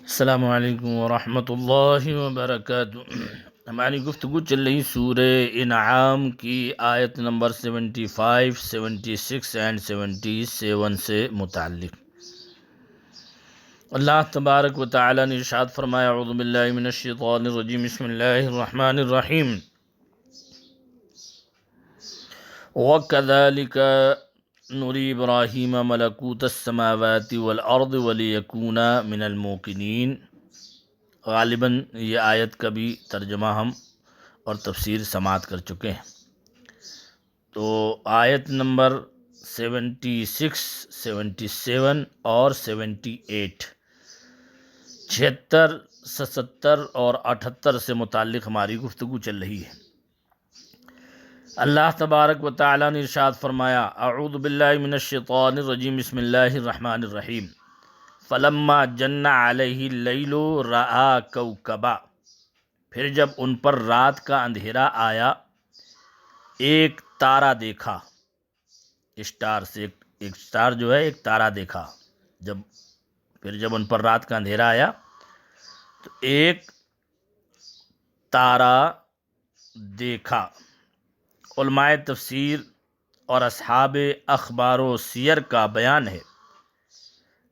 السلام علیکم ورحمۃ اللہ وبرکاتہ۔ ہماری گفتگو چل رہی سورہ انعام کی آیت نمبر 75، 76 اینڈ 77 سے متعلق۔ اللہ تبارک و تعالی نے ارشاد فرمایا، اعوذ باللہ من الشیطان الرجیم، بسم اللہ الرحمن الرحیم۔ وَكَذَلِكَ نُرِي إِبْرَاهِيمَ مَلَكُوتَ السَّمَاوَاتِ وَالْأَرْضِ وَلِيَكُونَ مِنَ الْمُوقِنِينَ۔ غالباً یہ آیت کا بھی ترجمہ ہم اور تفسیر سماعت کر چکے ہیں۔ تو آیت نمبر 76، 77 اور 78، 76، 77 اور 78 سے متعلق ہماری گفتگو چل رہی ہے۔ اللہ تبارک و تعالی نے ارشاد فرمایا، اعوذ باللہ من الشیطان الرجیم، بسم اللہ الرحمن الرحیم۔ فلما جن علیہ اللیل رأى کوکبا، پھر جب ان پر رات کا اندھیرا آیا ایک تارا دیکھا۔ اسٹار سے ایک اسٹار جو ہے ایک تارا دیکھا۔ پھر جب ان پر رات کا اندھیرا آیا تو ایک تارا دیکھا۔ علماء تفسیر اور اصحاب اخبار و سیر کا بیان ہے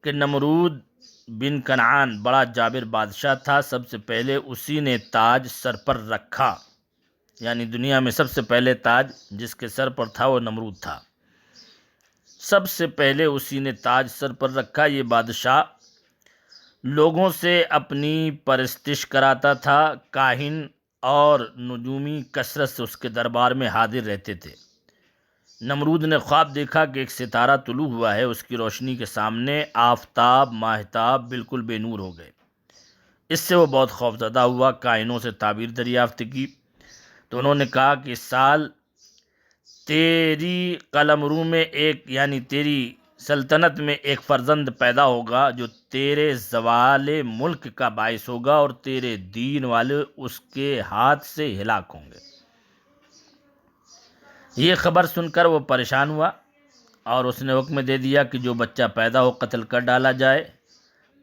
کہ نمرود بن کنعان بڑا جابر بادشاہ تھا۔ سب سے پہلے اسی نے تاج سر پر رکھا، یعنی دنیا میں سب سے پہلے تاج جس کے سر پر تھا وہ نمرود تھا۔ سب سے پہلے اسی نے تاج سر پر رکھا۔ یہ بادشاہ لوگوں سے اپنی پرستش کراتا تھا۔ کاہن اور نجومی کثرت سے اس کے دربار میں حاضر رہتے تھے۔ نمرود نے خواب دیکھا کہ ایک ستارہ طلوع ہوا ہے، اس کی روشنی کے سامنے آفتاب ماہتاب بالکل بے نور ہو گئے۔ اس سے وہ بہت خوفزدہ ہوا۔ کاہنوں سے تعبیر دریافت کی تو انہوں نے کہا کہ اس سال تیری قلمرو میں یعنی تیری سلطنت میں ایک فرزند پیدا ہوگا جو تیرے زوال ملک کا باعث ہوگا اور تیرے دین والے اس کے ہاتھ سے ہلاک ہوں گے۔ یہ خبر سن کر وہ پریشان ہوا اور اس نے حکم دے دیا کہ جو بچہ پیدا ہو قتل کر ڈالا جائے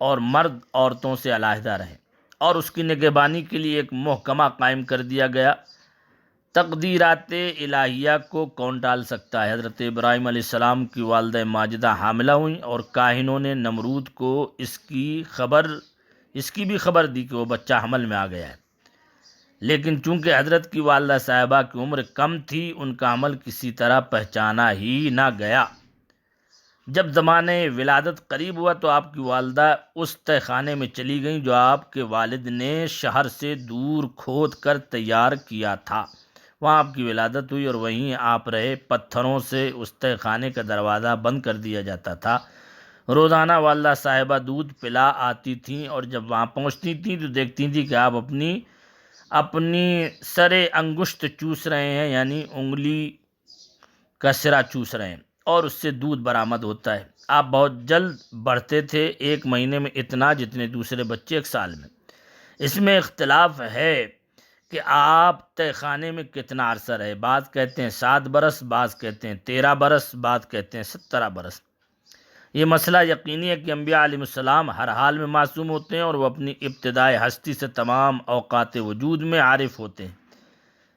اور مرد عورتوں سے علیحدہ رہیں، اور اس کی نگہبانی کے لیے ایک محکمہ قائم کر دیا گیا۔ تقدیرات الہیہ کو کون ٹال سکتا ہے؟ حضرت ابراہیم علیہ السلام کی والدہ ماجدہ حاملہ ہوئیں اور کاہنوں نے نمرود کو اس کی بھی خبر دی کہ وہ بچہ حمل میں آ گیا ہے، لیکن چونکہ حضرت کی والدہ صاحبہ کی عمر کم تھی ان کا عمل کسی طرح پہچانا ہی نہ گیا۔ جب زمانہ ولادت قریب ہوا تو آپ کی والدہ اس تہ خانے میں چلی گئیں جو آپ کے والد نے شہر سے دور کھود کر تیار کیا تھا۔ وہاں آپ کی ولادت ہوئی اور وہیں آپ رہے۔ پتھروں سے اس تہ خانے کا دروازہ بند کر دیا جاتا تھا۔ روزانہ والدہ صاحبہ دودھ پلا آتی تھیں اور جب وہاں پہنچتی تھیں تو دیکھتی تھیں کہ آپ اپنی سر انگشت چوس رہے ہیں، یعنی انگلی کا سرا چوس رہے ہیں، اور اس سے دودھ برآمد ہوتا ہے۔ آپ بہت جلد بڑھتے تھے، ایک مہینے میں اتنا جتنے دوسرے بچے ایک سال میں۔ اس میں اختلاف ہے کہ آپ تہ خانے میں کتنا عرصہ رہے۔ بعض کہتے ہیں 7 برس، بعض کہتے ہیں 13 برس، بعض کہتے ہیں 17 برس۔ یہ مسئلہ یقینی ہے کہ انبیاء علیہ السلام ہر حال میں معصوم ہوتے ہیں اور وہ اپنی ابتدائی ہستی سے تمام اوقات وجود میں عارف ہوتے ہیں۔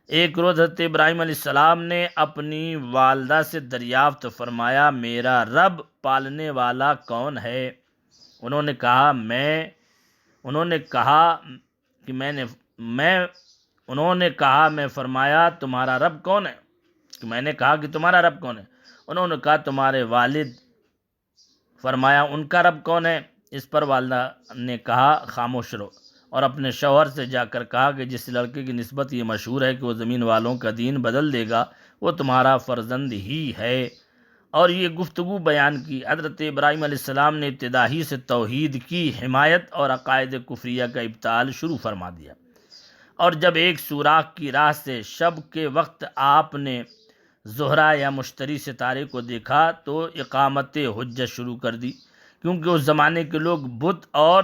ایک روز حضرت ابراہیم علیہ السلام نے اپنی والدہ سے دریافت فرمایا، میرا رب پالنے والا کون ہے؟ انہوں نے کہا میں فرمایا تمہارا رب کون ہے؟ میں نے کہا کہ تمہارا رب کون ہے؟ انہوں نے کہا تمہارے والد۔ فرمایا ان کا رب کون ہے؟ اس پر والدہ نے کہا خاموش رہو، اور اپنے شوہر سے جا کر کہا کہ جس لڑکے کی نسبت یہ مشہور ہے کہ وہ زمین والوں کا دین بدل دے گا وہ تمہارا فرزند ہی ہے، اور یہ گفتگو بیان کی۔ حضرت ابراہیم علیہ السلام نے ابتدا ہی سے توحید کی حمایت اور عقائد کفریہ کا ابطال شروع فرما دیا، اور جب ایک سوراخ کی راہ سے شب کے وقت آپ نے زہرہ یا مشتری ستارے کو دیکھا تو اقامت حجت شروع کر دی، کیونکہ اس زمانے کے لوگ بت اور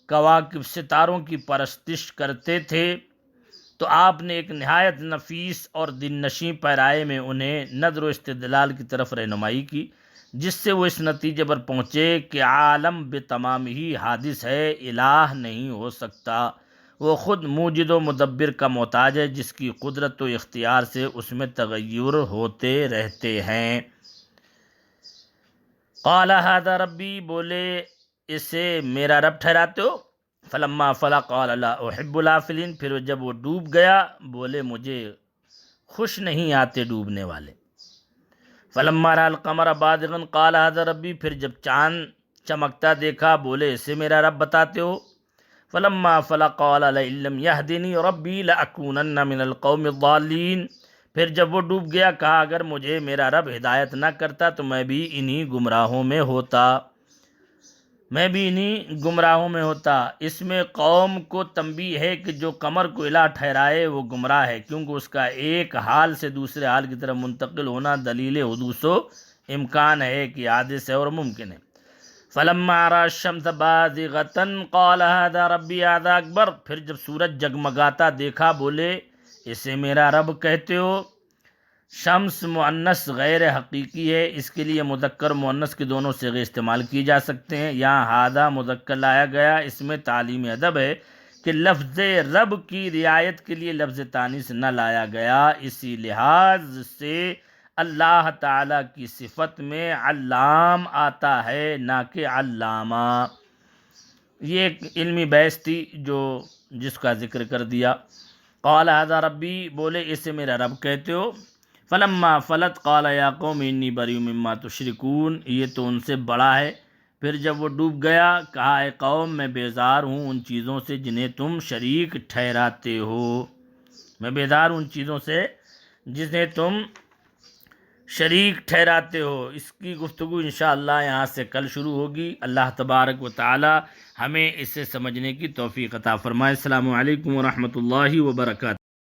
کواکب ستاروں کی پرستش کرتے تھے۔ تو آپ نے ایک نہایت نفیس اور دل نشیں پیرائے میں انہیں نظر و استدلال کی طرف رہنمائی کی۔ جس سے وہ اس نتیجے پر پہنچے کہ عالم بتمام ہی حادث ہے، الہ نہیں ہو سکتا، وہ خود موجد و مدبر کا محتاج ہے جس کی قدرت و اختیار سے اس میں تغیر ہوتے رہتے ہیں۔ قال ھذا ربی، بولے اسے میرا رب ٹھہراتے ہو؟ فلما فلا قال لا احب الافلین، پھر جب وہ ڈوب گیا بولے مجھے خوش نہیں آتے ڈوبنے والے۔ فلما رأى القمر بازغا قال ھذا ربی، پھر جب چاند چمکتا دیکھا بولے اسے میرا رب بتاتے ہو؟ فلما فلا قال لئن لم يهدني ربي لأكونن من القوم الضالين، پھر جب وہ ڈوب گیا کہا اگر مجھے میرا رب ہدایت نہ کرتا تو میں بھی انہی گمراہوں میں ہوتا۔ اس میں قوم کو تنبیہ ہے کہ جو قمر کو الہ ٹھہرائے وہ گمراہ ہے، کیونکہ اس کا ایک حال سے دوسرے حال کی طرف منتقل ہونا دلیل حدوث و امکان ہے کہ حادث ہے اور ممکن ہے۔ فلما رأى الشمس بازغة قال هذا ربي هذا اکبر، پھر جب سورج جگمگاتا دیکھا بولے اسے میرا رب کہتے ہو؟ شمس مؤنث غیر حقیقی ہے، اس کے لیے مذکر مؤنث کے دونوں صیغے استعمال کی جا سکتے ہیں۔ یہاں ہذا مذکر لایا گیا، اس میں تعلیم ادب ہے کہ لفظ رب کی رعایت کے لیے لفظ تانیث نہ لایا گیا، اسی لحاظ سے اللہ تعالیٰ کی صفت میں علام آتا ہے نہ کہ علامہ۔ یہ ایک علمی بحث تھی جس کا ذکر کر دیا۔ قال ھذا ربی، بولے اسے میرا رب کہتے ہو؟ فلما فلت قال یا قوم انی بریء مما تشرکون، یہ تو ان سے بڑا ہے۔ پھر جب وہ ڈوب گیا کہا اے قوم میں بیزار ہوں ان چیزوں سے جنہیں تم شریک ٹھہراتے ہو، میں بیزار ہوں ان چیزوں سے جنہیں تم شریک ٹھہراتے ہو۔ اس کی گفتگو انشاءاللہ یہاں سے کل شروع ہوگی۔ اللہ تبارک و تعالی ہمیں اسے سمجھنے کی توفیق عطا فرمائے۔ السلام علیکم ورحمۃ اللہ وبرکاتہ۔